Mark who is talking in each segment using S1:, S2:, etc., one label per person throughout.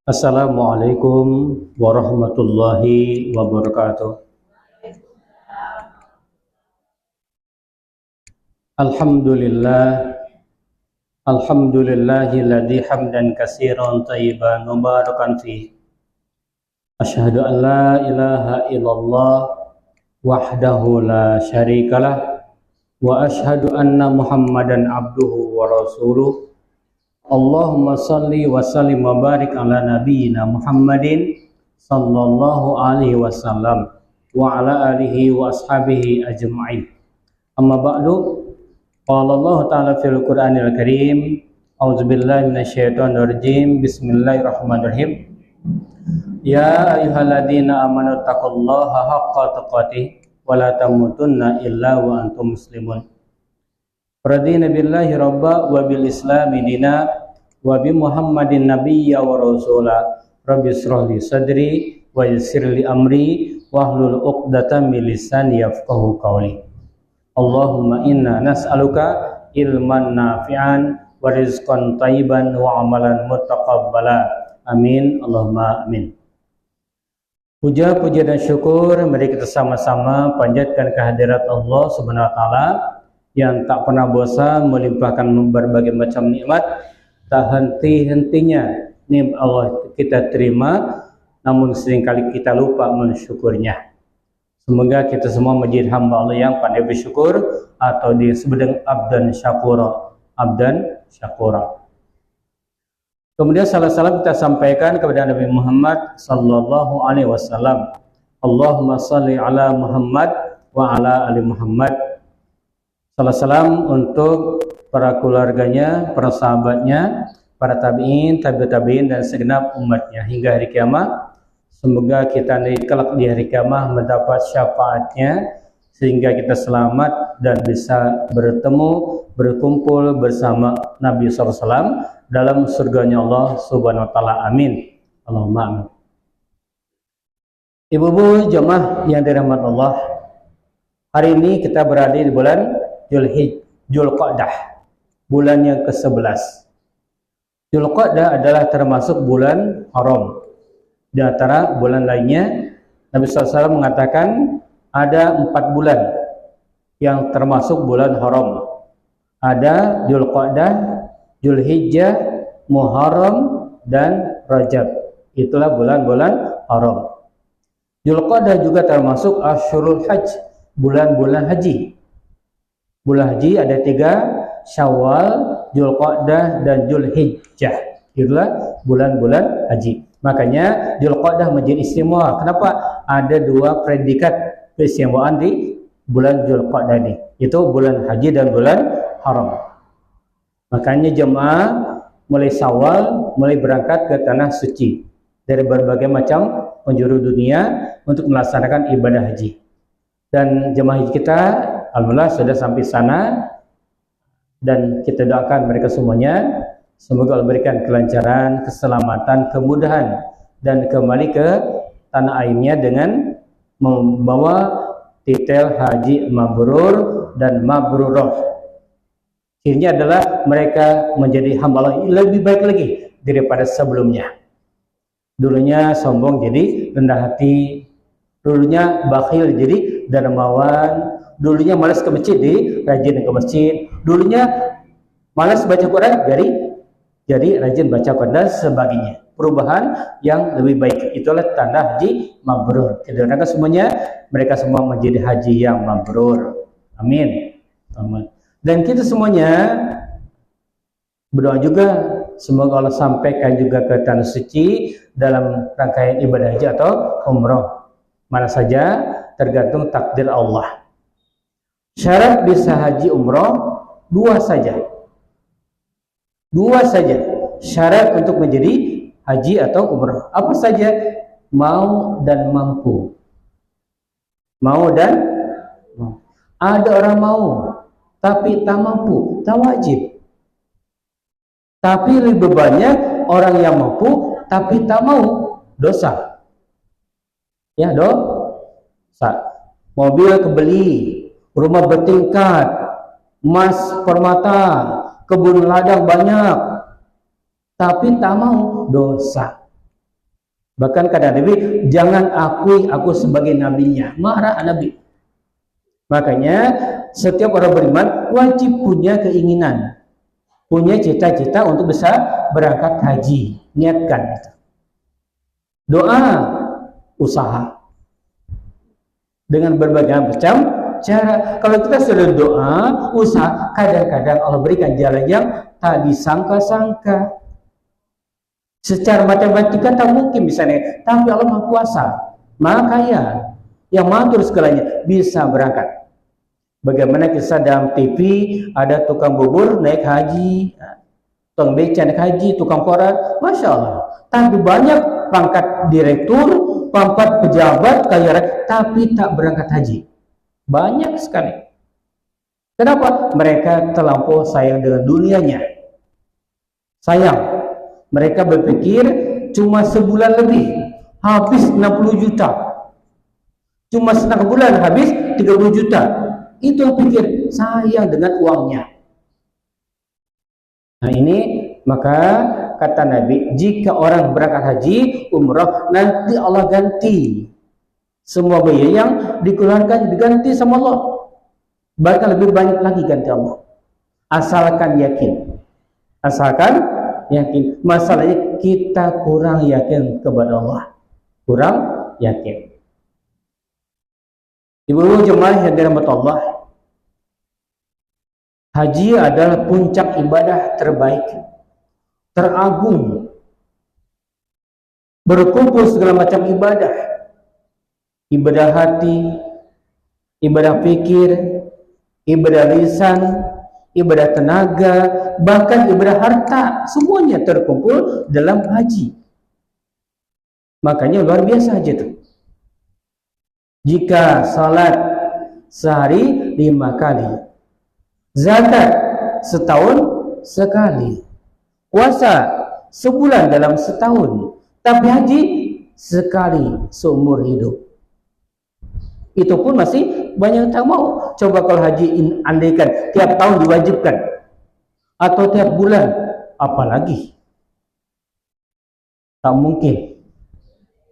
S1: Assalamualaikum warahmatullahi wabarakatuh. Alhamdulillah, alhamdulillahilladzi hamdan katsiran thayyiban mubarakan fi. Asyhadu an la ilaha illallah wahdahu la syarikalah wa asyhadu anna Muhammadan abduhu wa rasuluh. Allahumma salli wa sallim wa barik ala nabiyyina Muhammadin sallallahu alaihi wasallam wa ala alihi wa ashabihi ajma'in. Amma ba'du, qala Allah ta'ala fil Qur'anil Karim, a'udzubillahi minasyaitonir rajim, bismillahirrahmanirrahim. Ya ayyuhalladzina amanu taqullaha haqqa tuqatih wa la tamutunna illa wa antum muslimun. Radina billahi rabba wa bil islami dina wa bi Muhammadin nabiyya wa rasula. Rabbi shrah li sadri wa yassir li amri wahlul 'uqdatam min lisani yafqahu qawli. Allahumma inna nas'aluka ilman nafi'an wa rizqan thayyiban wa amalan mutaqabbala. Amin Allahumma amin. Puja dan syukur mari kita sama-sama panjatkan kehadirat Allah Subhanahu wa taala yang tak pernah bosan melimpahkan berbagai macam nikmat, tak henti-hentinya nikmat Allah kita terima, namun seringkali kita lupa mensyukurnya. Semoga kita semua menjadi hamba Allah yang pandai bersyukur atau disebut dengan abdan syakura. Kemudian salam kita sampaikan kepada Nabi Muhammad sallallahu alaihi wasallam. Allahumma shalli ala Muhammad wa ala ali Muhammad. Salam untuk para keluarganya, para sahabatnya, para tabi'in, tabi'in dan segenap umatnya hingga hari kiamat. Semoga kita kelak di hari kiamat mendapat syafaatnya sehingga kita selamat dan bisa bertemu, berkumpul bersama Nabi SAW dalam surganya Allah Subhanahu wa taala. Amin. Allahumma amin. Ibu-ibu jemaah yang dirahmati Allah, hari ini kita berada di bulan Dzulqa'dah, bulan yang ke-11. Dzulqa'dah adalah termasuk bulan haram. Di antara bulan lainnya, Nabi SAW mengatakan ada 4 bulan yang termasuk bulan haram. Ada Dzulqa'dah, Dzulhijjah, Muharram, dan Rajab. Itulah bulan-bulan haram. Dzulqa'dah juga termasuk Asyurul Hajj, bulan-bulan haji. Bulan haji ada 3, Syawal, Dzulqa'dah, dan Dzulhijjah. Itulah bulan-bulan haji. Makanya Dzulqa'dah menjadi istimewa. Kenapa? Ada 2 predikat keistimewaan di bulan Dzulqa'dah ini. Itu bulan haji dan bulan haram. Makanya jemaah mulai Syawal mulai berangkat ke tanah suci dari berbagai macam penjuru dunia untuk melaksanakan ibadah haji. Dan jemaah haji kita alhamdulillah sudah sampai sana, dan kita doakan mereka semuanya semoga Allah berikan kelancaran, keselamatan, kemudahan, dan kembali ke tanah airnya dengan membawa titel haji mabrur dan mabruroh. Akhirnya adalah mereka menjadi hamba Allah lebih baik lagi daripada sebelumnya. Dulunya sombong jadi rendah hati, dulunya bakhil jadi dermawan, dulunya malas ke masjid rajin ke masjid, dulunya malas baca Quran jadi rajin baca Quran dan sebagainya. Perubahan yang lebih baik, itulah tanda haji mabrur. Kita doakan semuanya mereka semua menjadi haji yang mabrur. Amin. Amin. Dan kita semuanya berdoa juga semoga Allah sampaikan juga ke tanah suci dalam rangkaian ibadah haji atau umroh. Mana saja tergantung takdir Allah. Syarat bisa haji umroh 2 saja. 2 saja syarat untuk menjadi haji atau umroh. Apa saja? Mau dan mampu. Mau dan mau. Ada orang mau tapi tak mampu, tak wajib. Tapi lebih banyak orang yang mampu tapi tak mau, dosa. Ya, dosa. Mobil kebeli, rumah bertingkat, emas permata, kebun ladang banyak, tapi tak mau, dosa. Bahkan kata Nabi, jangan akui aku sebagai nabinya. Marah Nabi. Makanya setiap orang beriman wajib punya keinginan, punya cita-cita untuk bisa berangkat haji. Niatkan itu. Doa, usaha dengan berbagai macam cara. Kalau kita sudah doa, usaha, kadang-kadang Allah berikan jalan yang tak disangka-sangka. Secara matematika tak mungkin misalnya, tapi Allah Maha Kuasa, Maha Kaya, yang mengatur segalanya, bisa berangkat. Bagaimana kisah dalam TV, ada tukang bubur naik haji, tukang beca naik haji, tukang koran, Masya Allah. Tapi banyak pangkat direktur, pangkat pejabat, kaya raya, tapi tak berangkat haji. Banyak sekali. Kenapa? Mereka terlampau sayang dengan dunianya. Sayang. Mereka berpikir cuma sebulan lebih habis 60 juta. Cuma setengah bulan habis 30 juta. Itu yang pikir, sayang dengan uangnya. Nah ini, maka kata Nabi, jika orang berangkat haji, umrah, nanti Allah ganti semua biaya yang dikeluarkan, diganti sama Allah. Bahkan lebih banyak lagi ganti Allah. Asalkan yakin. Asalkan yakin. Masalahnya kita kurang yakin kepada Allah. Kurang yakin. Ibu jemaah yang dirahmati Allah, haji adalah puncak ibadah terbaik, teragung. Berkumpul segala macam ibadah. Ibadah hati, ibadah pikir, ibadah lisan, ibadah tenaga, bahkan ibadah harta, semuanya terkumpul dalam haji. Makanya luar biasa haji itu. Jika salat sehari 5 kali, zakat setahun sekali, puasa sebulan dalam setahun, tapi haji sekali seumur hidup. Itu pun masih banyak yang tak mau. Coba kalau haji andaikan tiap tahun diwajibkan atau tiap bulan, apalagi tak mungkin.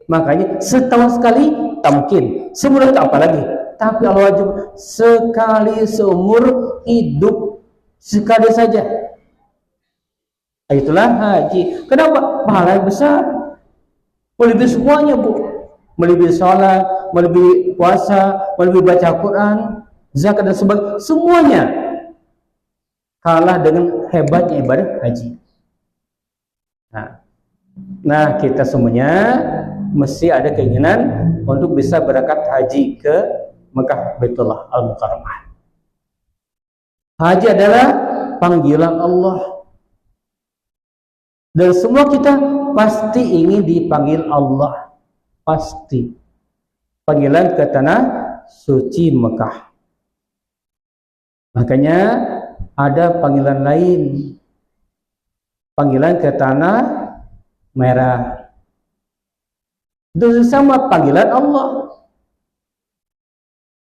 S1: Makanya setahun sekali tak mungkin, sebulan tak apalagi. Tapi Allah wajib sekali seumur hidup, sekali saja. Itulah haji. Kenapa? Pahala yang besar, melebihi semuanya, Bu. Melebihi sholat, melebihi puasa, melebihi baca Quran, zakat dan sebagainya, semuanya kalah dengan hebatnya ibadah haji. Nah, kita semuanya mesti ada keinginan untuk bisa berangkat haji ke Mekah Baitullah Al-Mukarramah. Haji adalah panggilan Allah, dan semua kita pasti ingin dipanggil Allah. Pasti panggilan ke tanah suci Mekah. Makanya ada panggilan lain, panggilan ke tanah merah. Itu sama panggilan Allah.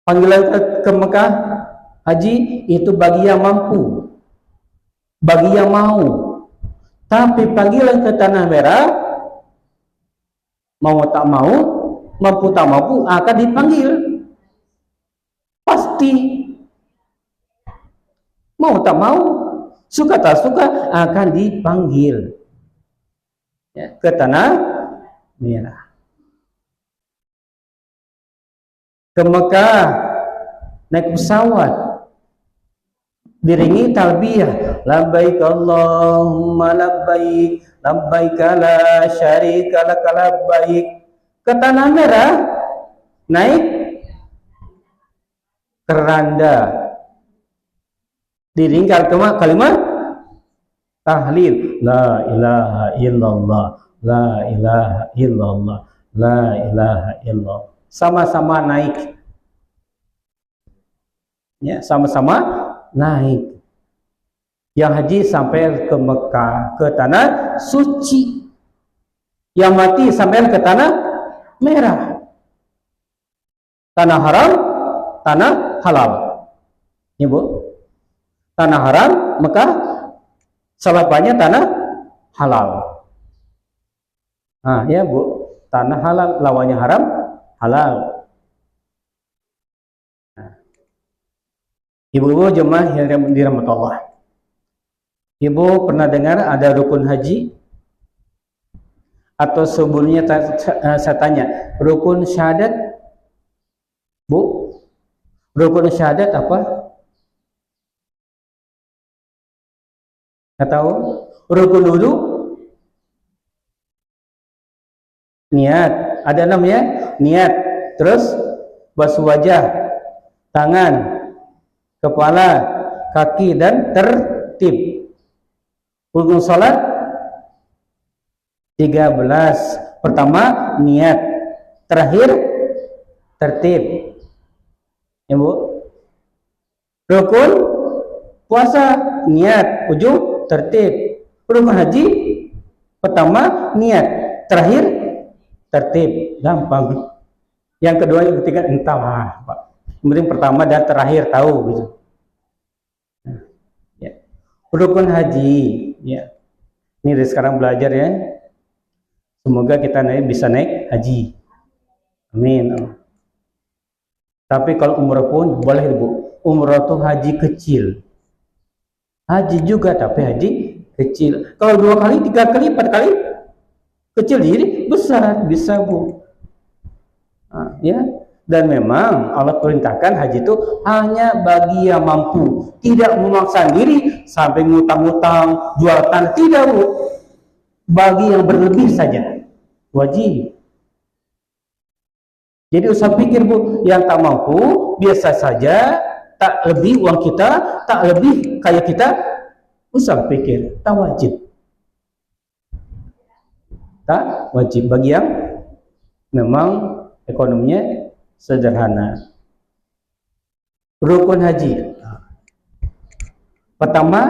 S1: Panggilan ke Mekah haji itu bagi yang mampu, bagi yang mau. Tapi panggilan ke tanah merah, mau tak mau, mampu tak mampu, akan dipanggil. Pasti. Mau tak mau, suka tak suka, akan dipanggil ke tanah merah. Ke Mekah naik pesawat, diringi talbiyah, labbaik Allahumma labbaik, labbaik la syarika lak labbaik. Ke tanah merah naik keranda, diringkal kalimat tahlil, la ilaha illallah, la ilaha illallah, la ilaha illallah. Sama-sama naik, ya, sama-sama naik. Yang haji sampai ke Mekah, ke tanah suci. Yang mati sampai ke tanah merah, tanah haram, tanah halal. Ya, Bu. Tanah haram Mekah, salapannya tanah halal. Ya, Bu. tanah halal, lawannya haram, halal. Ibu-ibu jemaah yang dirahmati Allah. Ibu pernah dengar ada rukun haji? Atau sebelumnya saya tanya, rukun syahadat? Bu, rukun syahadat apa? Nggak tahu? Rukun wudu? Niat. Ada namanya? Niat. Terus basuh wajah, tangan, kepala, kaki, dan tertib. Rukun salat 13. Pertama niat, terakhir tertib. Ya Bu. Rukun puasa niat, ujung tertib. Rukun haji pertama niat, terakhir tertib. Gampang. Yang kedua, yang ketiga entahlah Pak. Yang pertama dan terakhir tahu gitu. Ya. Rukun haji, ya. Ini dari sekarang belajar ya. Semoga kita bisa naik haji. Amin. Tapi kalau umrah pun boleh Bu. Umrah itu haji kecil. Haji juga tapi haji kecil. Kalau 2 kali, 3 kali, 4 kali kecil, jadi besar bisa Bu. Nah, ya. Dan memang Allah perintahkan haji itu hanya bagi yang mampu, tidak memaksa diri sampai ngutang-ngutang, jual tanah, tidak Bu. Bagi yang berlebih saja, wajib. Jadi usah pikir Bu, yang tak mampu biasa saja, tak lebih uang kita, tak lebih kaya kita, usah pikir, tak wajib. Tak wajib bagi yang memang ekonominya sederhana. Rukun haji pertama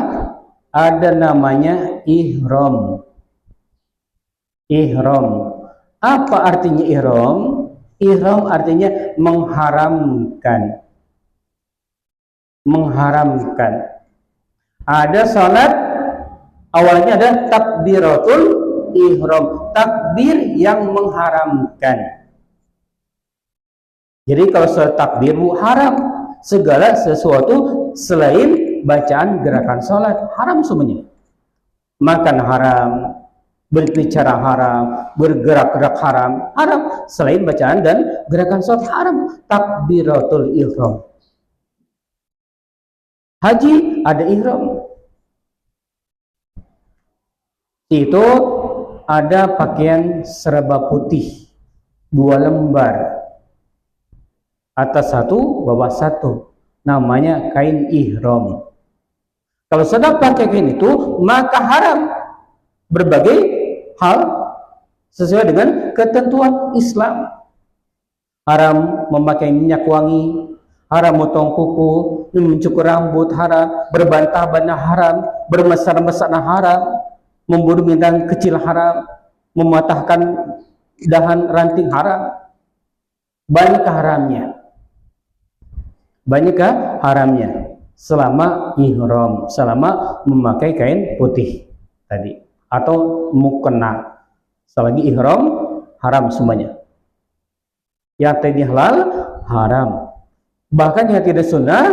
S1: ada namanya ihram. Ihram. Apa artinya ihram? Ihram artinya mengharamkan. Mengharamkan. Ada salat awalnya ada takbiratul ihram, takbir yang mengharamkan. Jadi kalau salat takbir haram, segala sesuatu selain bacaan gerakan salat haram semuanya. Makan haram, berbicara haram, bergerak-gerak haram, haram selain bacaan dan gerakan salat haram. Takbiratul ihram. Haji ada ihram. Itu ada pakaian serba putih 2 lembar. Atas 1, bawah 1. Namanya kain ihram. Kalau sudah pakai kain itu, maka haram berbagai hal sesuai dengan ketentuan Islam. Haram memakai minyak wangi, haram motong kuku, mencukur rambut haram, berbantah-bantah haram, bermesar-mesar haram, membunuh binatang kecil haram, mematahkan dahan ranting haram. Banyak haramnya. Banyak haramnya selama ihram, selama memakai kain putih tadi atau mukena. Selagi ihram haram semuanya. Yang tadi halal haram. Bahkan yang tidak sunnah,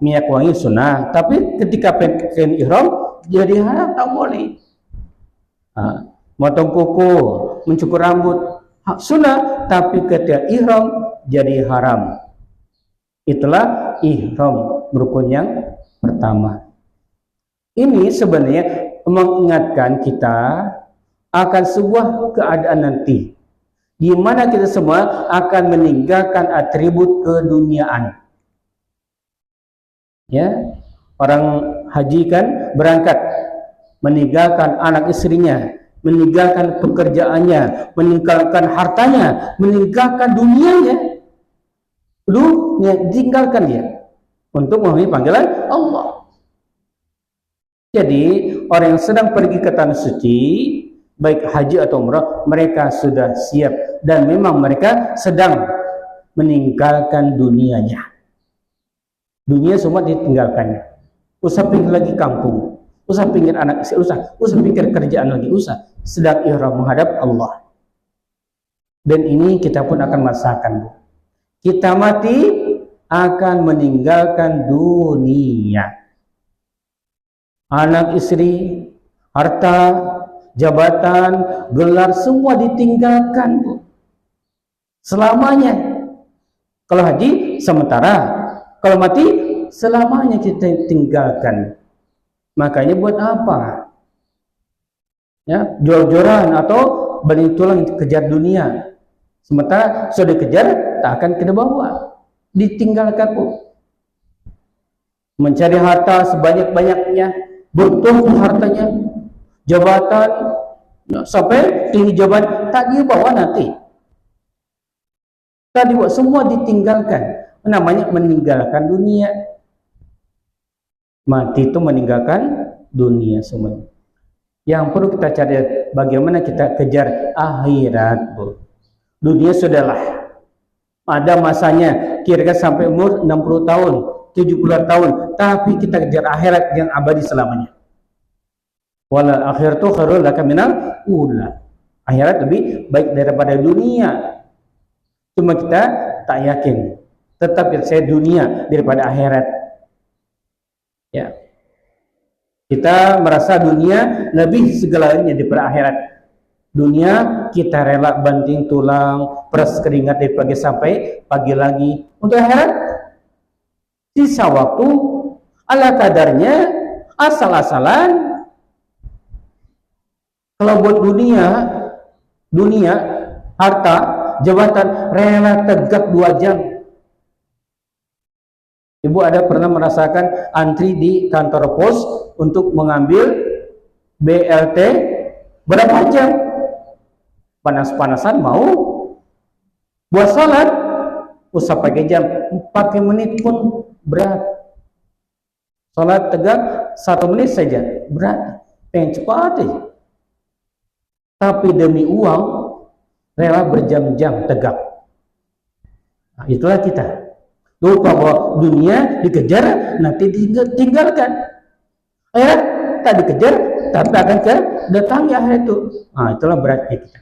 S1: minyak wangi sunnah, tapi ketika pakai ihram jadi haram, tak boleh. Motong kuku, mencukur rambut sunnah, tapi ketika ihram jadi haram. Itulah ihram, rukun yang pertama. Ini sebenarnya mengingatkan kita akan sebuah keadaan nanti di mana kita semua akan meninggalkan atribut keduniaan. Ya, orang haji kan berangkat meninggalkan anak istrinya, meninggalkan pekerjaannya, meninggalkan hartanya, meninggalkan dunianya. Lu tinggalkan dia untuk memenuhi panggilan Allah. Jadi orang yang sedang pergi ke tanah suci, baik haji atau umrah, mereka sudah siap dan memang mereka sedang meninggalkan dunianya. Dunia semua ditinggalkannya. Usah pikir lagi kampung, usah pikir anak istri, usah pikir kerjaan lagi, usah. Sedang ihram menghadap Allah. Dan ini kita pun akan merasakan, Bu. Kita mati akan meninggalkan dunia. Anak istri, harta, jabatan, gelar semua ditinggalkan, Bu. Selamanya. Kalau haji sementara, kalau mati selamanya kita tinggalkan. Makanya buat apa? Ya, jor-joran atau baling tulang kejar dunia. Sementara sudah dikejar, tak akan kena bawa. Ditinggalkan, Bu. Mencari harta sebanyak-banyaknya, bertumpuk hartanya, jabatan, sampai tinggi jabatan, tak dibawa nanti. Tak dibawa, semua ditinggalkan. Namanya meninggalkan dunia. Mati itu meninggalkan dunia semuanya. Yang perlu kita cari, bagaimana kita kejar akhirat, Bu. Dunia sudahlah, ada masanya, kira-kira sampai umur 60 tahun, 70 tahun, tapi kita kejar akhirat yang abadi selamanya. Wala akhiratu khairul laka minal ula. Akhirat lebih baik daripada dunia. Cuma kita tak yakin. Tetap saya dunia daripada akhirat. Ya. Kita merasa dunia lebih segalanya daripada akhirat. Dunia kita rela banting tulang, peras keringat dari pagi sampai pagi lagi. Untuk akhirat, sisa waktu ala kadarnya, asal-asalan. Kalau buat dunia, harta, jabatan, rela tegak 2 jam. Ibu ada pernah merasakan antri di kantor pos untuk mengambil BLT berapa jam? Panas-panasan mau buat salat, usah pakai jam, 4 menit pun berat. Salat tegak 1 menit saja berat, pengen cepat aja. Tapi demi uang rela berjam-jam tegak. Nah, itulah kita. Lupa bahwa dunia dikejar, nanti ditinggalkan. Akhirat tak dikejar, tapi akan datangi akhirat itu. Nah, itulah beratnya kita.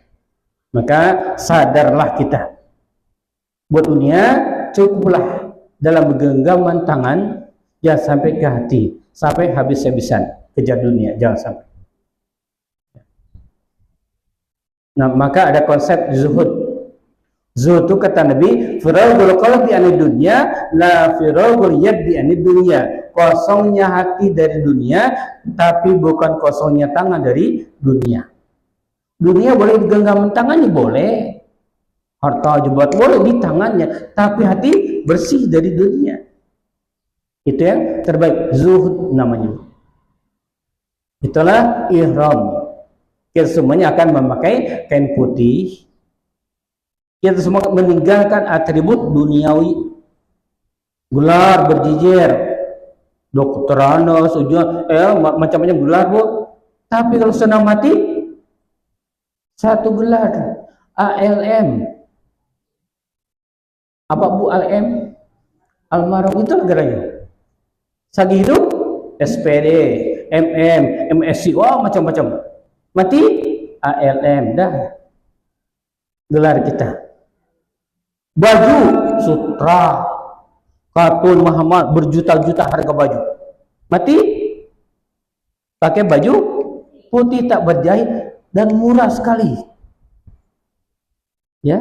S1: Maka sadarlah kita. Buat dunia cukuplah dalam genggaman tangan, jangan sampai ke hati, sampai habis-habisan kejar dunia, jangan sampai. Nah, maka ada konsep zuhud. Zuhud itu kata Nabi, firagul qalbi anid dunya, la firagul yadi anid dunya. Kosongnya hati dari dunia, tapi bukan kosongnya tangan dari dunia. Dunia boleh digenggam tangannya, boleh. Harta jabatan boleh di tangannya, tapi hati bersih dari dunia. Itu yang terbaik, zuhud namanya. Itulah ihram. Kita semuanya akan memakai kain putih. Kita semua meninggalkan atribut duniawi. Gelar berjejer, dokterana, macam-macam gelar, Bu. Tapi kalau sudah mati, satu gelar, ALM. Apa Bu ALM? Almarhum itu gelarnya. Sagi hidup, SPD, MM, MSc, wah macam-macam. Mati, ALM, dah. Gelar kita. Baju, sutra, kartun Muhammad, berjuta-juta harga baju. Mati, pakai baju putih tak berjahit dan murah sekali. Ya,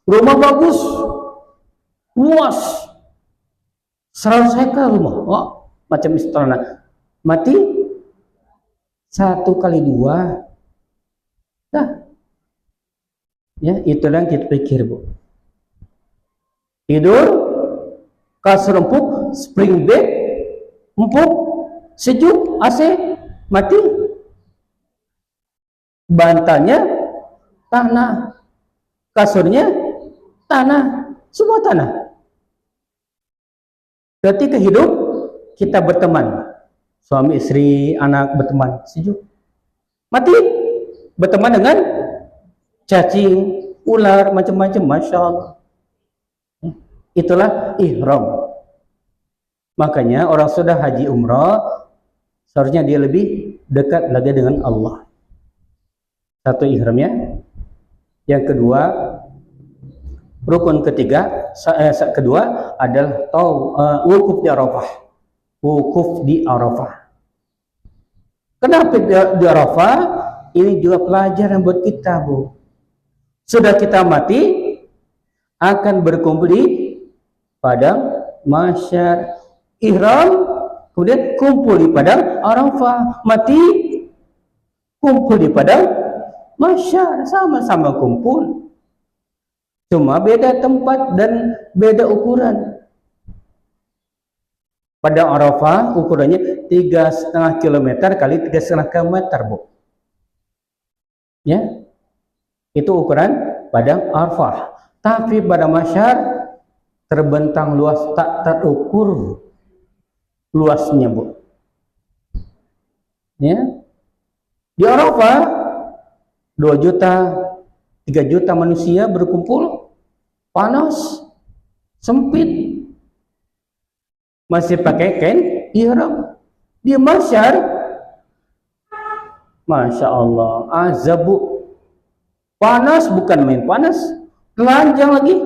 S1: rumah bagus, luas, 100 hektar rumah, wah, macam istana. Mati, 1x2, dah. Ya, itulah yang kita pikir, Bu. Tidur, kasur empuk, spring bed, empuk, sejuk, AC, mati. Bantalnya tanah, kasurnya tanah, semua tanah. Ketika hidup, kita berteman, suami istri, anak berteman, sejuk. Mati, berteman dengan cacing, ular, macam-macam, Masya Allah. Itulah ihram. Makanya orang sudah haji umrah, seharusnya dia lebih dekat lagi dengan Allah. Satu ihramnya. Yang kedua, Rukun kedua adalah wukuf di Arafah. Wukuf di Arafah. Kenapa di Arafah? Ini juga pelajaran buat kita, Bu. Sudah kita mati, akan berkumpul di padang mahsyar. Ihram, kemudian kumpul di padang Arafah. Mati, kumpul di padang mahsyar. Sama-sama kumpul. Cuma beda tempat dan beda ukuran. Padang Arafah ukurannya 3,5 km kali 3,5 km, Bu. Ya, itu ukuran padang Arafah. Tapi pada mahsyar terbentang luas, tak terukur luasnya, Bu. Ya, di Arafah 2 juta, 3 juta manusia berkumpul, panas, sempit, masih pakai kain ihram. Di mahsyar, Masya Allah, azab, Bu. Panas, bukan main panas, telanjang lagi,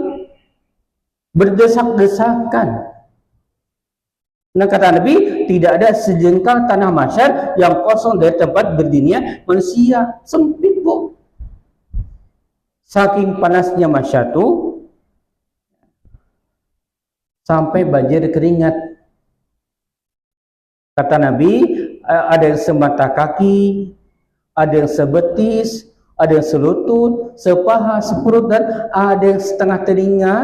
S1: berdesak-desakan. Nah, kata Nabi, tidak ada sejengkal tanah mahsyar yang kosong dari tempat berdirinya manusia. Sempit, Bu. Saking panasnya mahsyar itu sampai banjir keringat. Kata Nabi, ada yang semata kaki, ada yang sebetis, ada yang selutut, sepaha, seperut, dan ada yang setengah telinga.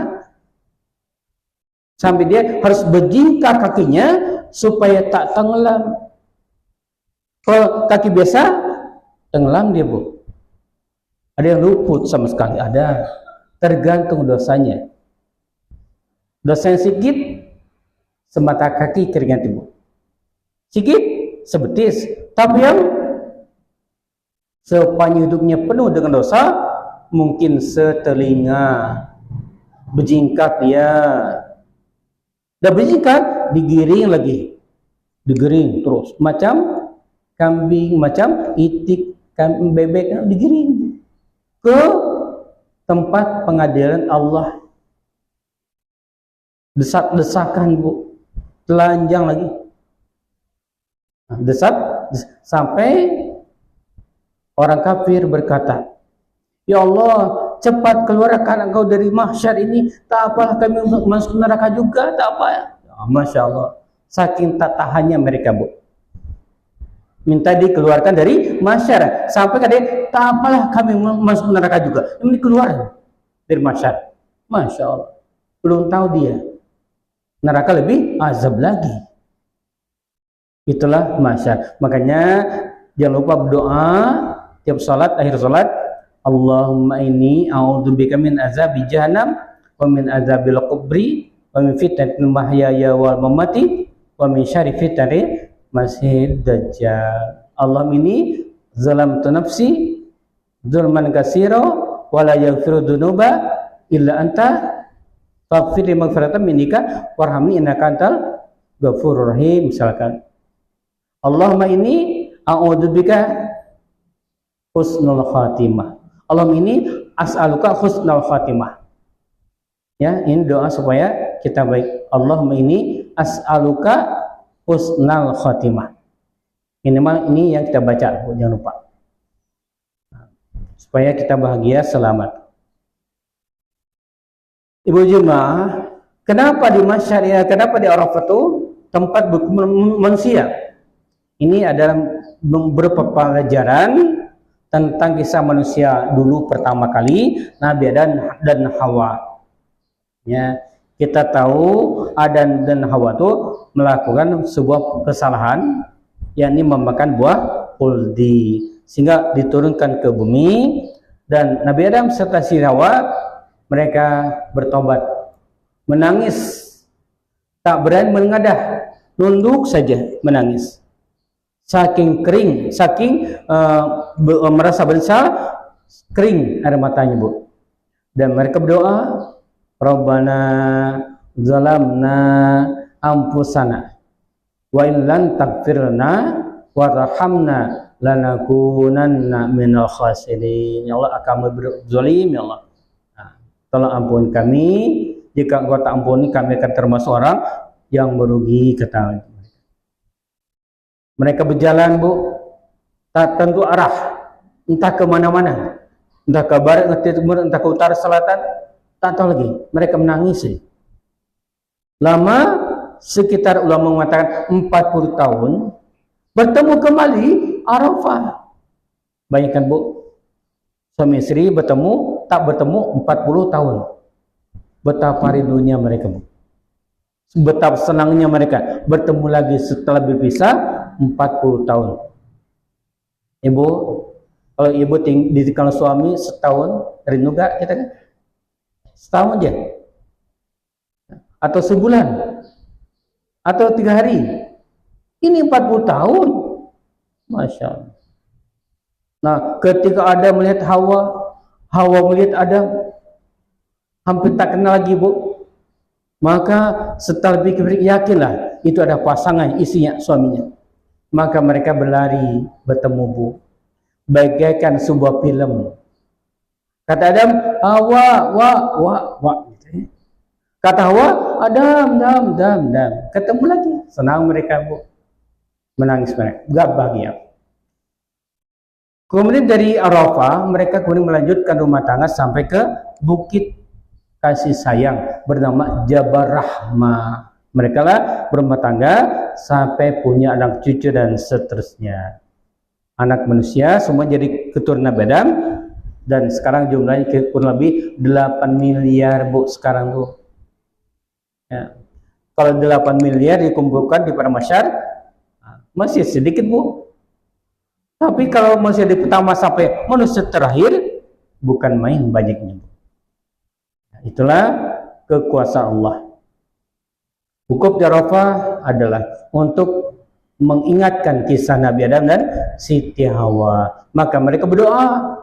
S1: Sampai dia harus berjingkar kakinya supaya tak tenggelam. Kalau kaki biasa, tenggelam dia, Bu. Ada yang luput sama sekali, ada. Tergantung dosanya. Dosanya sedikit, semata kaki keringat, Bu. Sedikit, sebetis. Tapi yang sepanjang hidupnya penuh dengan dosa, mungkin setelinga. Berjingkat dia. Dan berjingkat, digiring lagi. Digiring terus. Macam kambing, macam itik, kambing, bebek, digiring ke tempat pengadilan Allah. Desak-desakan, Bu. Telanjang lagi. Desak sampai orang kafir berkata, "Ya Allah, cepat keluarkan Engkau dari mahsyar ini. Tak apalah kami masuk neraka juga, tak apa." Ya, Masya Allah, saking tak tahannya mereka, Bu. Minta dikeluarkan dari mahsyar. Sampai kata, tak apalah kami masuk neraka juga. Ini keluar dari mahsyar. Masya Allah. Belum tahu dia, neraka lebih azab lagi. Itulah mahsyar. Makanya jangan lupa berdoa tiap salat, akhir salat, Allahumma inni a'udzubika min azabi jahannam wa min azabil qabri wa min fitnatil mahyaya wal mamati wa min syarri fitnatil masiihid dajjal. Allahumma inni zalamtu nafsi dzulman katsira wa la yaghfiru dzunuba illa anta faghfir li maghfiratan minka warhamni innaka antal ghafurur rahim. Misalkan Allahumma inni a'udzubika husnul khatimah. Allahumma inni as'aluka husnul khatimah. Ya, ini doa supaya kita baik. Allahumma inni as'aluka husnul khatimah. Minimal ini yang kita baca, jangan lupa. Supaya kita bahagia, selamat. Ibu jemaah, kenapa di mahsyar ya, kenapa di Arafah itu tempat berkumpul manusia? Ini adalah beberapa pelajaran tentang kisah manusia dulu pertama kali, Nabi Adam dan Hawa. Ya, kita tahu Adam dan Hawa itu melakukan sebuah kesalahan, yakni memakan buah khuldi, sehingga diturunkan ke bumi. Dan Nabi Adam serta si Hawa, mereka bertobat, menangis, tak berani menengadah, nunduk saja menangis. Saking kering, saking merasa bersalah, kering air matanya, Bu. Dan mereka berdoa, Rabbana zalamna anfusana wa in lam taghfirna warhamna lanakunanna minal khasirin. Ya Allah, kami berzalim, ya Allah. Nah, tolong ampun kami, jika engkau tak ampuni kami akan termasuk orang yang merugi, kata mereka. Berjalan, Bu, tak tentu arah, entah ke mana-mana, entah ke barat, entah ke timur, entah ke utara, selatan, tak tahu lagi. Mereka menangis. Lama, sekitar ulama mengatakan 40 tahun, bertemu kembali Arafah. Bayangkan, Bu, suami istri bertemu, tak bertemu 40 tahun. Betapa rindunya mereka, Bu. Betapa senangnya mereka bertemu lagi setelah berpisah 40 tahun. Ibu, kalau ibu ditinggal suami setahun, rindu gak kita kan? Setahun aja, atau sebulan, atau 3 hari. Ini 40 tahun, Masya Allah. Nah, ketika Adam melihat Hawa, Hawa melihat Adam, hampir tak kenal lagi, Bu. Maka setelah berpikir, yakinlah itu ada pasangan, isinya, suaminya. Maka mereka berlari bertemu, Bu, bagaikan sebuah film. Kata Adam, Hawa, wa. Kata Hawa, Adam, dam. Ketemu lagi, senang mereka, Bu. Menangis mereka, gak bahagia. Kemudian dari Arafah, mereka kemudian melanjutkan rumah tangga sampai ke bukit kasih sayang bernama Jabal Rahmah. Mereka lah berumah tangga sampai punya anak cucu dan seterusnya. Anak manusia semua jadi keturunan Nabi Adam, dan sekarang jumlahnya kurang lebih 8 miliar, Bu, sekarang, Bu. Ya. Kalau 8 miliar dikumpulkan di pada masyar, masih sedikit, Bu. Tapi kalau manusia di pertama sampai manusia terakhir, bukan main banyaknya. Itulah kekuasaan Allah. Wukuf di Arafah adalah untuk mengingatkan kisah Nabi Adam dan Siti Hawa. Maka mereka berdoa.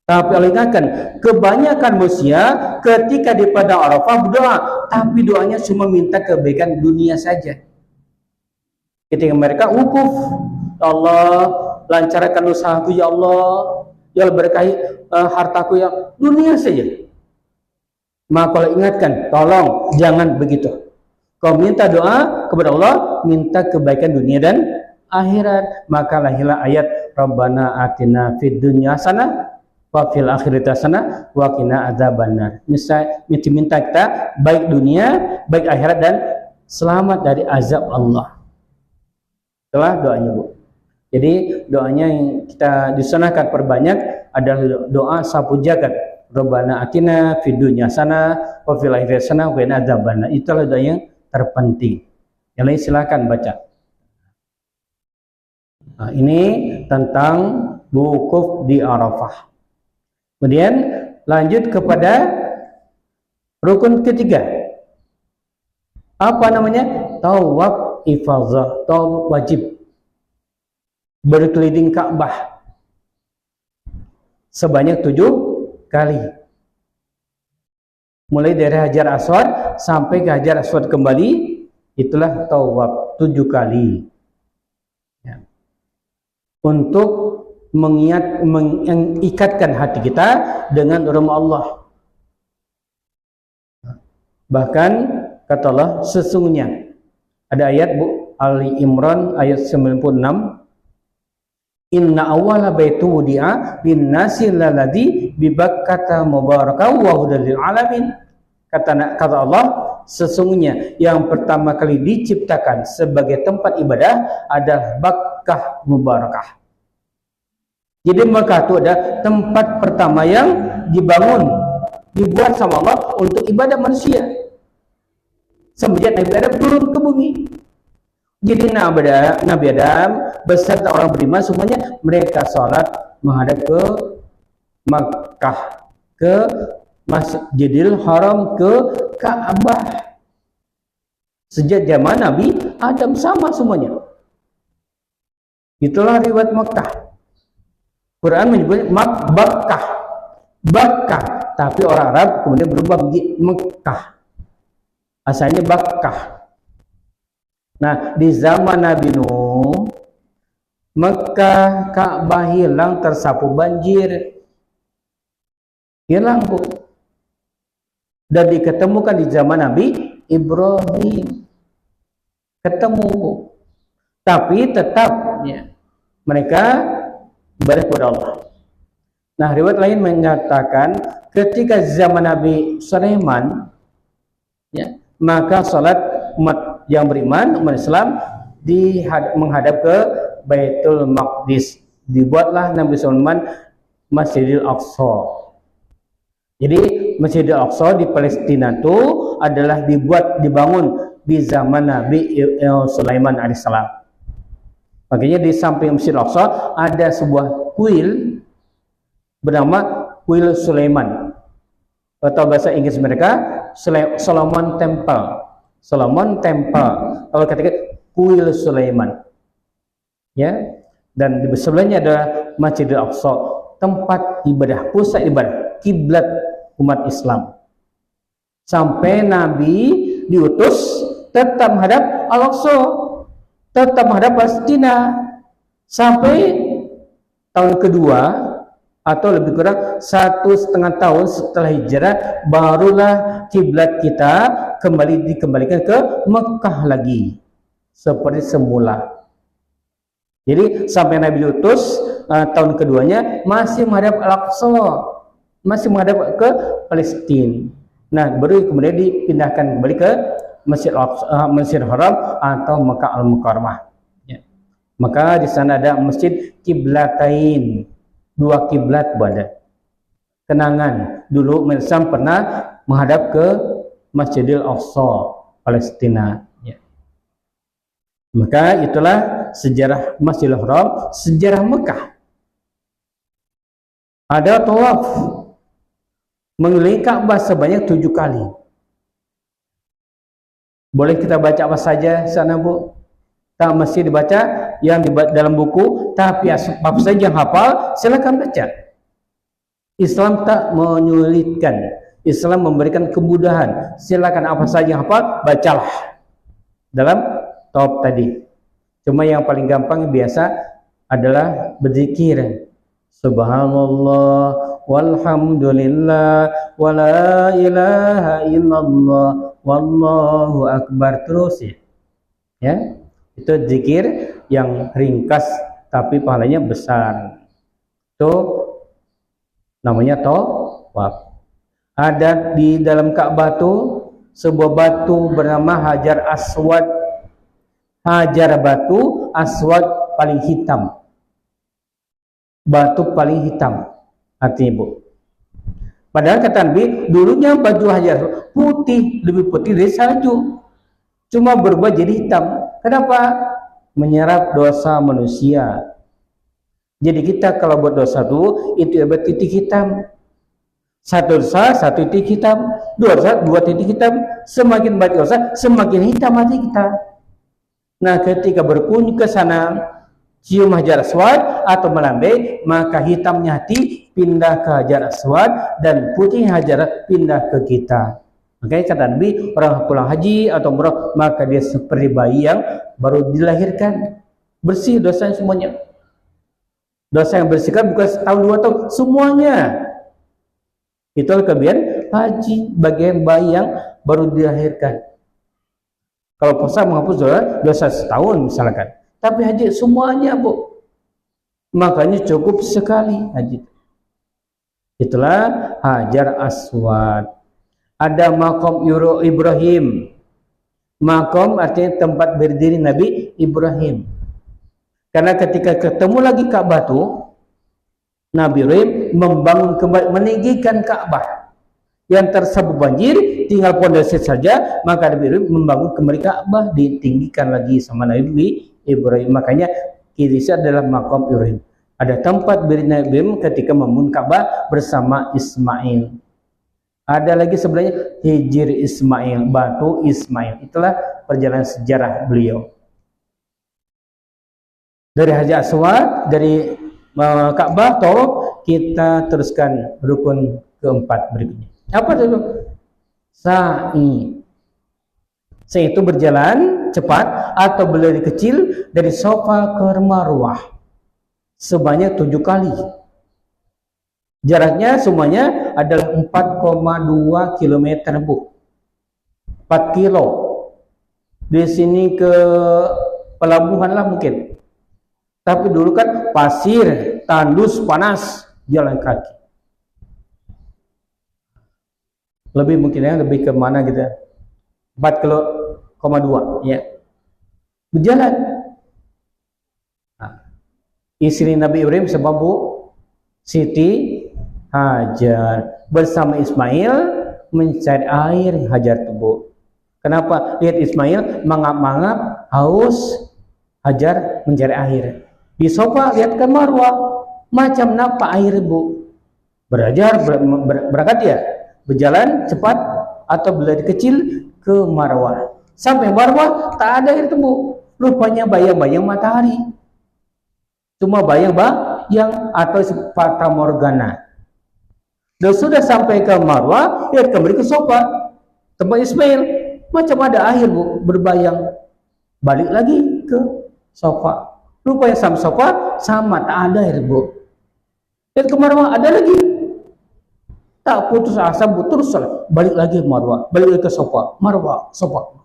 S1: Tapi Allah ingatkan, kebanyakan manusia ketika di padang Arafah berdoa, tapi doanya cuma minta kebaikan dunia saja. Ketika mereka wukuf, Allah, lancarkan usahaku ya Allah, ya Allah berkahi hartaku ya, dunia saja. Maka kalau ingatkan, tolong jangan begitu. Kau minta doa kepada Allah, minta kebaikan dunia dan akhirat. Maka lahirlah ayat Rabbana atina fid dunya hasanah wa fil akhirati hasanah wa qina adzabannar. Misal minta kita baik dunia, baik akhirat, dan selamat dari azab Allah. Itulah doanya, Bu. Jadi doanya yang kita disunahkan perbanyak adalah doa sapu jagat. Rabbana atina fid dunya hasanah wa fil akhirati hasanah wa qina adzabannar. Itulah doa yang terpenting. Yang lain silakan baca. Nah, ini tentang wukuf di Arafah. Kemudian lanjut kepada rukun ketiga. Apa namanya? Tawaf ifadah, tawaf wajib. Berkeliling Ka'bah sebanyak 7 kali. Mulai dari Hajar Aswad sampai ke Hajar Aswad kembali, itulah tawaf 7 kali. Ya. Untuk mengikatkan hati kita dengan rumah Allah. Bahkan kata Allah, sesungguhnya ada ayat, Bu, Ali Imran ayat 96, Inna awwala baitu wudi'a lin-nasi lalladzi bi Bakkata mubarakan wa hudan lil alamin. Kata Allah, sesungguhnya yang pertama kali diciptakan sebagai tempat ibadah adalah Bakkah mubarakah. Jadi Makkah itu ada tempat pertama yang dibuat sama Allah untuk ibadah manusia. Semenjak Nabi Adam turun ke bumi. Jadi Nabi Adam beserta orang beriman semuanya mereka sholat menghadap ke Makkah, ke Masjidil Haram, ke Ka'bah. Sejak zaman Nabi Adam sama semuanya. Itulah riwayat Makkah. Quran menyebut Bakkah, tapi orang Arab kemudian berubah menjadi Mekah. Asalnya Bakkah. Nah, di zaman Nabi Nuh, Mekah, Ka'bah hilang tersapu banjir. Hilang, Bu. dan diketemukan di zaman Nabi Ibrahim. Ketemu, tapi tetap ya, mereka beribadah kepada Allah. Nah, riwayat lain menyatakan ketika zaman Nabi Sulaiman, ya, maka salat umat yang beriman, umat Islam menghadap ke Baitul Maqdis. Dibuatlah Nabi Sulaiman Masjidil Aqsa. Jadi Masjidil Aqsa di Palestina itu adalah dibangun di zaman Nabi Sulaiman alaihissalam. Makanya di samping Masjidil Aqsa ada sebuah kuil bernama Kuil Sulaiman, atau bahasa Inggris mereka Solomon Temple. Solomon Temple. Kalau ketika Kuil Sulaiman, ya. Dan di sebelahnya ada Masjidil Aqsa, tempat ibadah, pusat ibadah, kiblat umat Islam. Sampai Nabi diutus tetap menghadap Al-Aqsa, tetap menghadap Palestina, sampai tahun kedua atau lebih kurang 1,5 tahun setelah hijrah, barulah kiblat kita dikembalikan ke Mekah lagi seperti semula. Jadi sampai Nabi diutus tahun keduanya masih menghadap Al-Aqsa, masih menghadap ke Palestina. Nah, baru kemudian dipindahkan kembali ke Masjid Haram atau Mekah Al-Mukarramah. Ya. Maka di sana ada Masjid Kiblatain, 2 kiblat berada. Kenangan dulu Islam pernah menghadap ke Masjidil Aqsa, Palestina. Ya. Maka itulah sejarah Masjidil Haram, sejarah Mekah. Ada tawaf mengelilingi Ka'bah sebanyak 7 kali. Boleh kita baca apa saja sana, Bu? Tak mesti dibaca yang dalam buku, tapi apa saja yang hafal silakan baca. Islam tak menyulitkan, Islam memberikan kemudahan. Silakan apa saja yang hafal bacalah dalam top tadi. Cuma yang paling gampang biasa adalah berzikir subhanallah walhamdulillah wala ilaha illallah wallahu akbar, terus ya. Itu zikir yang ringkas tapi pahalanya besar. Itu namanya tawaf. Ada di dalam Ka'bah itu sebuah batu bernama Hajar Aswad. Hajar batu, Aswad paling hitam. Batu paling hitam artinya, Bu. Padahal kata Nabi, dulunya batu Hajar putih, lebih putih dari salju. Cuma berubah jadi hitam. Kenapa? Menyerap dosa manusia. Jadi kita kalau buat dosa itu ada titik hitam. Satu dosa, satu titik hitam. Dua dosa, 2 titik hitam. Semakin banyak dosa, semakin hitam hati kita. Nah, ketika berkunjung ke sana, cium Hajar Aswad atau melambai, maka hitamnya hati pindah ke Hajar Aswad dan putih Hajar pindah ke kita. Makanya kata Nabi, orang pulang haji atau umrah maka dia seperti bayi yang baru dilahirkan, bersih dosanya semuanya. Dosa yang bersihkan bukan setahun 2 tahun, semuanya. Itulah kelebihan haji bagian bayi yang baru dilahirkan. Kalau puasa menghapus dosa setahun misalkan, tapi haji semuanya, Bu. Makanya cukup sekali haji. Itulah Hajar Aswad. Ada Maqam Ibrahim. Maqam artinya tempat berdiri Nabi Ibrahim. Karena ketika ketemu lagi Ka'bah itu, Nabi Ibrahim membangun kembali, meninggikan Ka'bah. Yang tersebut banjir, tinggal pondasi saja, maka Nabi Ibrahim membangun kembali Ka'bah, ditinggikan lagi sama Nabi Ibrahim. Makanya kiri adalah Maqam Ibrahim. Ada tempat berdiri Nabi Ibrahim ketika membangun Ka'bah bersama Ismail. Ada lagi sebelahnya Hijir Ismail, batu Ismail. Itulah perjalanan sejarah beliau. Dari Hajar Aswad, dari Ka'bah, Tawaf, kita teruskan rukun keempat berikutnya. Apa itu? Sa'i. Sa'i itu berjalan cepat atau berlari kecil dari Safa ke Marwah sebanyak 7 kali. Jaraknya semuanya adalah 4,2 km, Bu. 4 kilo. Di sini ke pelabuhan lah mungkin. Tapi dulu kan pasir, tandus, panas, jalan kaki. Lebih mungkin ya, lebih ke mana gitu. 4,2 ya. Berjalan. Nah, istri Nabi Ibrahim sebab Bu Siti Hajar bersama Ismail mencari air Hajar tubuh. Kenapa? Lihat Ismail mangap-mangap haus, Hajar mencari air. Di sofa lihat ke Marwah, macam napa air Bu? Berangkat ya, berjalan cepat atau berlari kecil ke Marwah. Sampai Marwah tak ada air tubuh. Rupanya bayang-bayang matahari. Cuma bayang-bayang atau fata morgana. Dan sudah sampai ke Marwah, lihat kembali ke sofa tempat Ismail, macam ada air Bu, berbayang. Balik lagi ke sofa, rupanya sama sofa sama tak ada air Bu. Lihat ke Marwah, ada lagi. Tak putus asa Bu, terus balik lagi ke Marwah, balik lagi ke sofa, Marwah, sofa.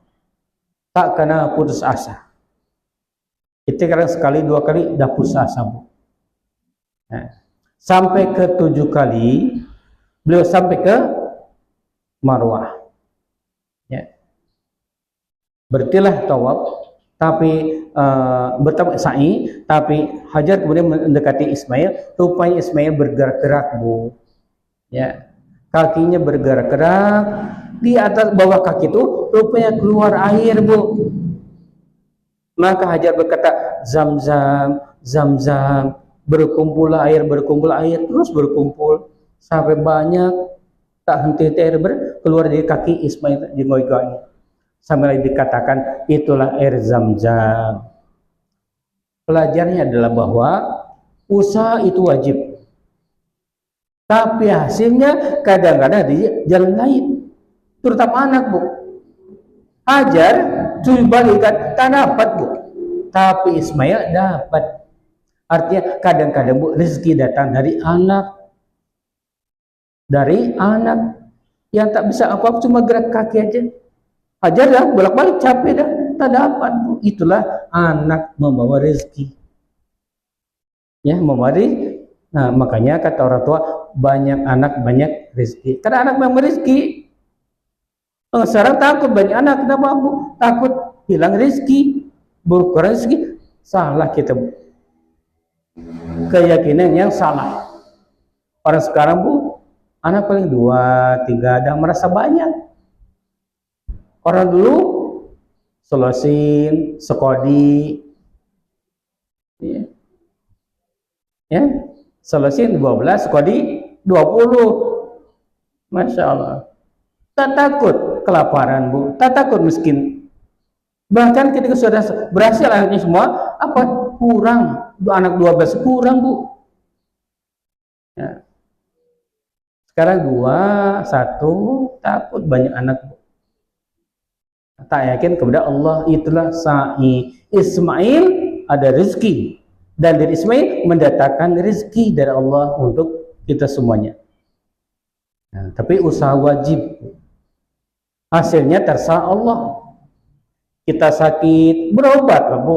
S1: Tak kena putus asa. Itu kadang sekali dua kali dah putus asa Bu. Nah, sampai ke 7 kali beliau sampai ke Marwah. Ya. Berartilah tawaf, tapi bertawaf sa'i, tapi Hajar kemudian mendekati Ismail. Rupanya Ismail bergerak-gerak Bu. Ya. Kakinya bergerak-gerak. Di atas bawah kaki itu rupanya keluar air Bu. Maka Hajar berkata, Zam-zam, Zam-zam. Berkumpul air, terus berkumpul sampai banyak, tak henti-henti air keluar dari kaki Ismail di goy-goy. Sampai dikatakan itulah air Zam-zam. Pelajarannya adalah bahwa usaha itu wajib, tapi hasilnya kadang-kadang di jalan lain, terutama anak Bu. Hajar coba lihat tak dapat Bu, tapi Ismail dapat. Artinya kadang-kadang Bu, rezeki datang dari anak yang tak bisa apa-apa, cuma gerak kaki aja. Hajar dah bolak-balik capek dah, tak dapat Bu. Itulah anak membawa rezeki. Ya, membawa rezeki. Nah, makanya kata orang tua, banyak anak banyak rezeki. Karena anak membawa rezeki. Sekarang takut banyak anak, kenapa Bu? Takut hilang rezeki, berkurang rezeki. Salah kita Bu. Keyakinan yang salah. Orang sekarang Bu, anak paling 2, 3, ada merasa banyak. Orang dulu Solosin, Sekodi, ya, Solosin 12, Sekodi 20. Masya Allah. Tak takut kelaparan Bu, tak takut miskin. Bahkan ketika sudah berhasil anaknya semua, apa? Kurang, anak 12 kurang Bu. Ya. Sekarang 2, 1, takut banyak anak Bu. Tak yakin kepada Allah. Itulah sa'i. Ismail ada rezeki, dan dari Ismail mendatangkan rezeki dari Allah untuk kita semuanya. Nah, tapi usaha wajib, hasilnya terserah Allah. Kita sakit, berobat lah Bu.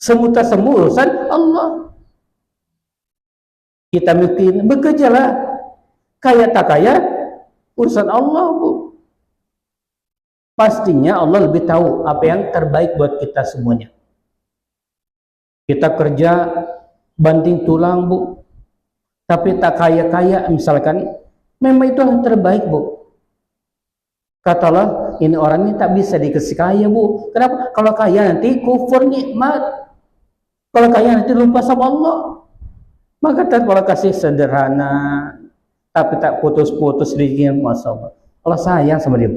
S1: Semua urusan Allah. Kita miskin, bekerjalah. Kaya tak kaya, urusan Allah Bu. Pastinya Allah lebih tahu apa yang terbaik buat kita semuanya. Kita kerja banting tulang Bu, tapi tak kaya-kaya misalkan, memang itu yang terbaik Bu. Katalah, ini orang ini tak bisa dikasih kaya Bu. Kenapa? Kalau kaya nanti kufur nikmat. Kalau kaya nanti lupa sama Allah. Maka kalau kasih sederhana, tapi tak putus-putus rezekinya, Masya Allah. Allah sayang sama dia.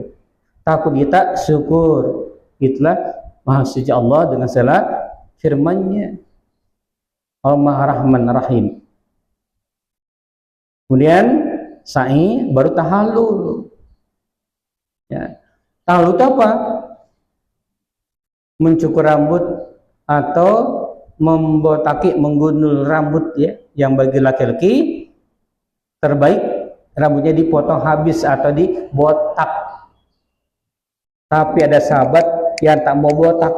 S1: Takut kita syukur. Itulah Maha Suci Allah dengan segala firman-Nya. Allah Maha Rahman Rahim. Kemudian sa'i, baru tahallul. Ya. Tahallul itu apa? Mencukur rambut atau membotaki, menggundul rambut ya, yang bagi laki-laki terbaik rambutnya dipotong habis atau dibotak. Tapi ada sahabat yang tak mau botak,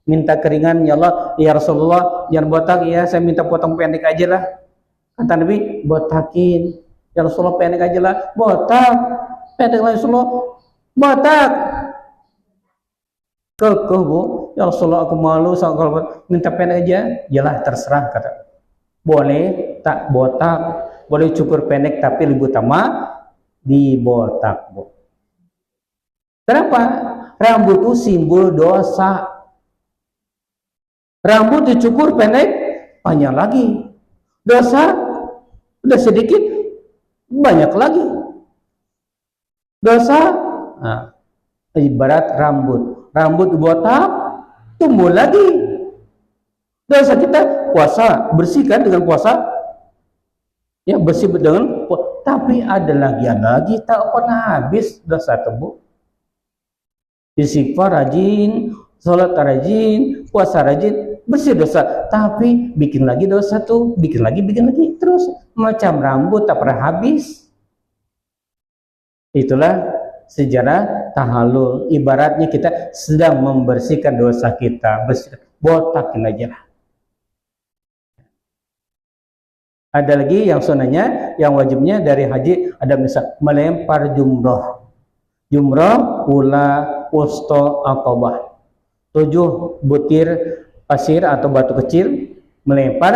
S1: minta keringan, ya Allah, ya Rasulullah, jangan botak ya, saya minta potong pendek aja lah. Kata Nabi, botakin. Ya Rasulullah, pendek aja lah. Botak. Pendek lah Rasulullah. Botak. Kekeh bu, ya Rasulullah aku malu kalau minta pendek aja. Yalah terserah kata. Boleh tak botak, boleh cukur pendek tapi lebih utama dibotak bu. Kenapa? Rambut itu simbol dosa. Rambut dicukur pendek, panjang lagi. Dosa udah sedikit, banyak lagi. Dosa, nah, ibarat rambut. Rambut botak, tumbuh lagi. Dosa kita puasa, bersihkan dengan puasa. Ya bersih dengan puasa. Tapi ada lagi tak pernah habis dosa tubuh. Istighfar rajin, sholat rajin, puasa rajin, bersih dosa. Tapi bikin lagi dosa tuh, bikin lagi, terus macam rambut tak pernah habis. Itulah sejarah tahallul. Ibaratnya kita sedang membersihkan dosa kita, bersihkan, botakin aja lah. Ada lagi yang sunnahnya, yang wajibnya dari haji ada misal melempar jumroh. Jumroh, ula, wusto, aqabah. 7 butir pasir atau batu kecil melempar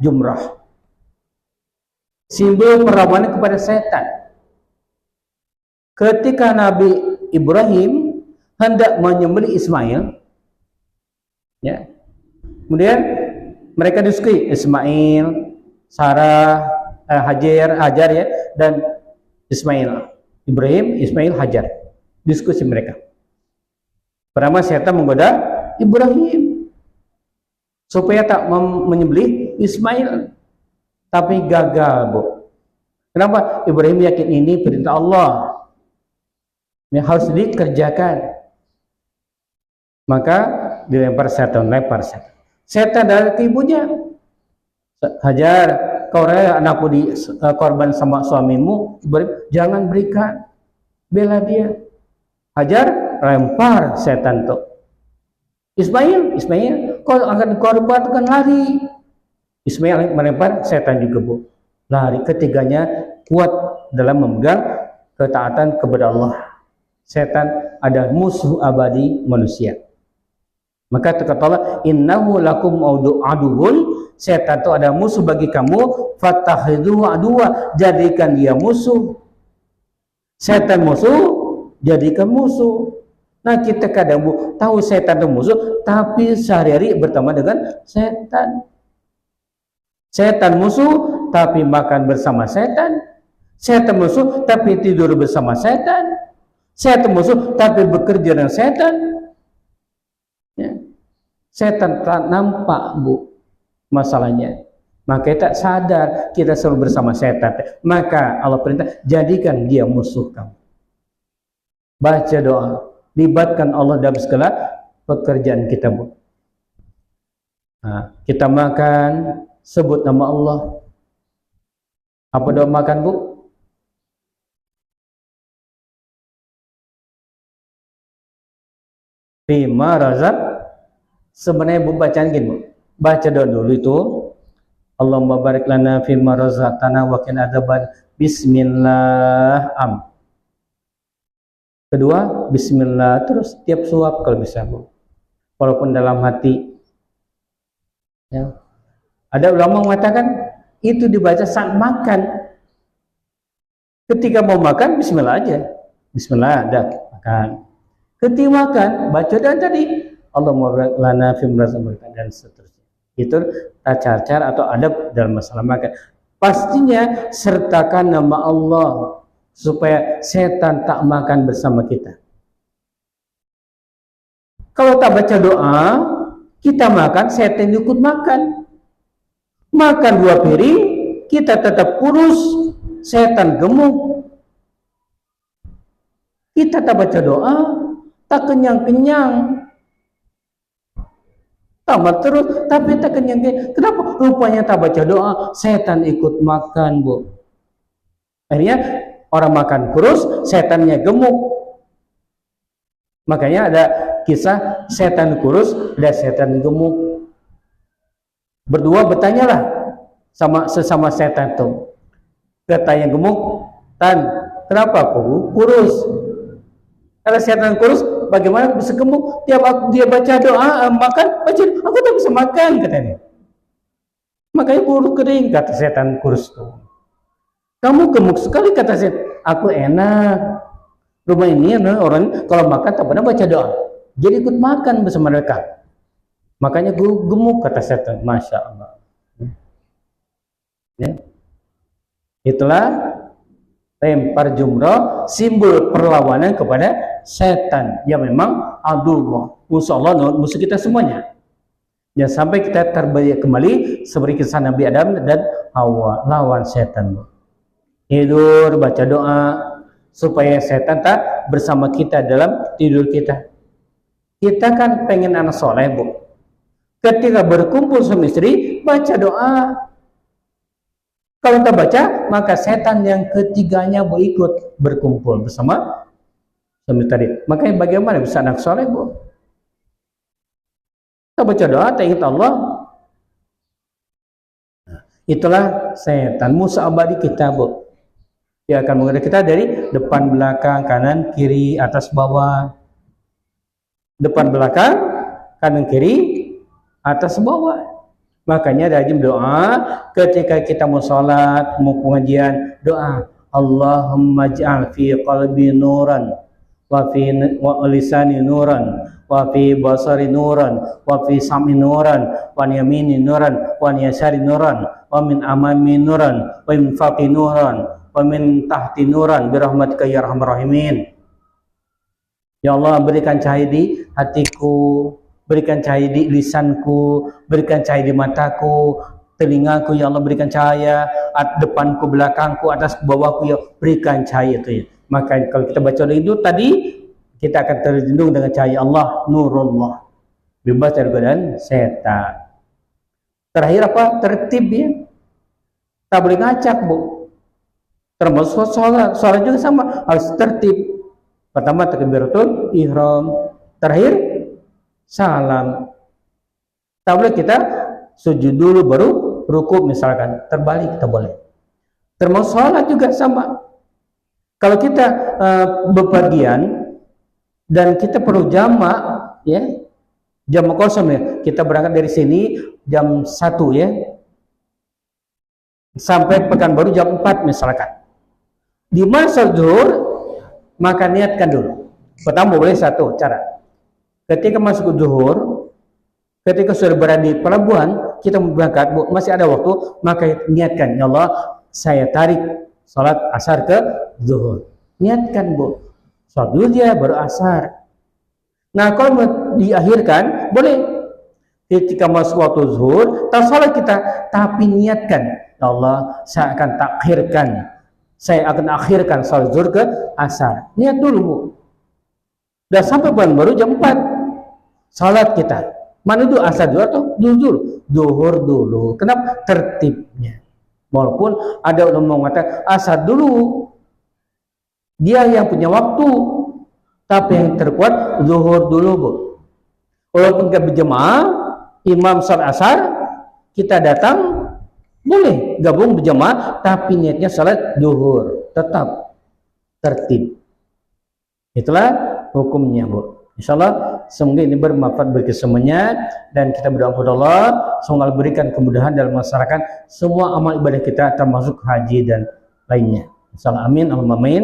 S1: jumroh. Simbol perlawanan kepada setan. Ketika Nabi Ibrahim hendak menyembelih Ismail, ya, kemudian mereka diskusi Ismail, Sarah, Hajar ya, dan Ismail. Ibrahim, Ismail, Hajar. Diskusi mereka. Pertama setan menggoda Ibrahim supaya tak menyembelih Ismail, tapi gagal bu. Kenapa? Ibrahim yakin ini perintah Allah yang harus dikerjakan. Maka dilempar setan, setan dari ibunya. Hajar, kau rela anakku di korban sama suamimu, jangan berikan, bela dia. Hajar lempar setan tuh. Ismail, kau akan dikorbankan, lari. Ismail melempar, setan juga bu, lari. Ketiganya kuat dalam memegang ketaatan kepada Allah. Setan ada musuh abadi manusia. Maka kata Allah, innahu lakum aduwwun, setan itu ada musuh bagi kamu, fattakhidhu aduwa, jadikan dia musuh. Setan musuh, jadikan musuh. Nah kita kadang tahu setan itu musuh, tapi sehari-hari berteman dengan setan. Setan musuh, tapi makan bersama setan. Setan musuh, tapi tidur bersama setan. Setan musuh, tapi bekerja dengan setan. Ya. Setan tak nampak bu masalahnya, maka kita sadar kita selalu bersama setan. Maka Allah perintah, jadikan dia musuh kamu. Baca doa, libatkan Allah dalam segala pekerjaan kita bu. Nah, kita makan, sebut nama Allah. Apa doa makan bu? Bima razak. Sebenarnya bu bacaan gini, baca doa dulu itu, Allahumma barik lana fima razaqtana wa qina adzaban. Bismillah. Kedua, bismillah, terus tiap suap kalau bisa bu, walaupun dalam hati. Ya. Ada ulama mengatakan itu dibaca saat makan. Ketika mau makan, bismillah aja. Bismillah, dah makan. Ketika makan, baca doa tadi, Allahumma barik lana fima razaqtana, dan seterusnya. Itu cara atau adab dalam masalah makan. Pastinya sertakan nama Allah supaya setan tak makan bersama kita. Kalau tak baca doa, kita makan, setan ikut makan. Makan 2 piring, kita tetap kurus, setan gemuk. Kita tak baca doa, tak kenyang-kenyang. Tambah terus, tapi tak kenyang. Kenapa? Rupanya tak baca doa, setan ikut makan bu. Akhirnya orang makan kurus, setannya gemuk. Makanya ada kisah setan kurus dan setan gemuk. Berdua bertanyalah sama sesama setan tuh. Kata yang gemuk, "Tan, kenapa aku kurus?" Kalau setan kurus, bagaimana bisa gemuk? Tiap dia baca doa, makan, baca, aku tak bisa makan, katanya. Makanya bulu kering, kata setan kurus tuh. Kamu gemuk sekali, kata setan. Aku enak. Rumah ini orang kalau makan tak pernah baca doa. Jadi ikut makan bersama mereka. Makanya gue gemuk, kata setan. Masya Allah. Ya. Itulah lempar jumroh, simbol perlawanan kepada setan yang memang adullah, musuh Allah, musuh kita semuanya. Jangan sampai kita terbalik kembali seperti kisah Nabi Adam dan Hawa, lawan setan. Tidur, baca doa supaya setan tak bersama kita dalam tidur kita. Kita kan pengen anak soleh, Bu. Ketika berkumpul suami istri, baca doa. Kalau tak baca, maka setan yang ketiganya ikut berkumpul bersama suami tadi. Makanya bagaimana bisa anak soleh, Bu? Kita baca doa, tak ingat Allah. Nah, itulah setan, musuh abadi kita, Bu. Dia akan menggoda kita dari depan, belakang, kanan, kiri, atas, bawah. Depan, belakang, kanan, kiri, atas, bawah. Makanya rajin doa ketika kita mau sholat, mau pengajian, doa Allahumma ja'al fi qalbi nuran wa fi lisani nuran wa fi basari nuran wa fi sam'i nuran wa an yamini nuran wa an yasari nuran wa min amami nuran wa min faqi nuran wa min tahti nuran birahmatika ya arhamar rahimin. Ya Allah, berikan cahaya di hatiku, berikan cahaya di lisanku, berikan cahaya di mataku, telingaku, ya Allah berikan cahaya, depanku, belakangku, atas, bawahku, ya berikan cahaya itu ya. Maka kalau kita baca itu tadi, kita akan terlindung dengan cahaya Allah, nurullah, bebas dari godaan setan. Terakhir apa? Tertib ya. Tak boleh ngacak, Bu. Termasuk sholat juga sama, harus tertib. Pertama takbiratul ihram, terakhir salam. Tak boleh kita sujud dulu baru rukuk misalkan, terbalik kita boleh. Termasuk sholat juga sama. Kalau kita bepergian dan kita perlu jamak, ya, jamak kosong ya, kita berangkat dari sini jam 1 ya, sampai Pekanbaru jam 4 misalkan. Di masa zuhur maka niatkan dulu. Pertama boleh satu cara. Ketika masuk zuhur, ketika sudah berada di pelabuhan, kita berangkat, Bu, masih ada waktu, maka niatkan, ya Allah, saya tarik salat asar ke zuhur. Niatkan, Bu. Salat dulu dia baru asar. Nah, kalau diakhirkan, boleh. Ketika masuk waktu zuhur, tak salat kita, tapi niatkan, ya Allah, saya akan takhirkan. Saya akan akhirkan salat zuhur ke asar. Niat dulu, Bu. Dan sampai baru jam 4 salat kita. Mana itu asar dulu atau zuhur? Zuhur dulu. Kenapa? Tertibnya. Walaupun ada ulama mengatakan asar dulu. Dia yang punya waktu. Tapi yang terkuat zuhur dulu, Bu. Walaupun kita berjemaah, imam salat asar, kita datang, boleh gabung berjamaah, tapi niatnya salat zuhur, tetap tertib. Itulah hukumnya, Bu. Insyaallah semoga ini bermanfaat bagi semuanya, dan kita berdoa kepada Allah semoga Allah berikan kemudahan dalam melaksanakan semua amal ibadah kita, termasuk haji dan lainnya. Insyaallah, amin, Allahumma amin.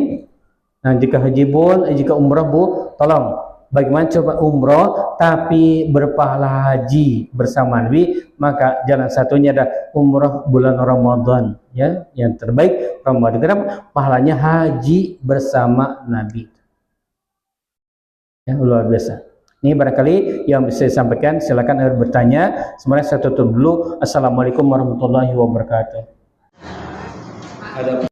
S1: Nah, jika haji pun, jika umrah, Bu, tolong bagaimana coba umroh tapi berpahala haji bersama Nabi, maka jalan satunya ada umroh bulan Ramadan, ya, yang terbaik Ramadan. Kenapa? Pahalanya haji bersama Nabi. Ya, luar biasa. Ini barangkali yang bisa saya sampaikan, silakan ada bertanya. Sebenarnya saya tutup dulu. Assalamualaikum warahmatullahi wabarakatuh. Ada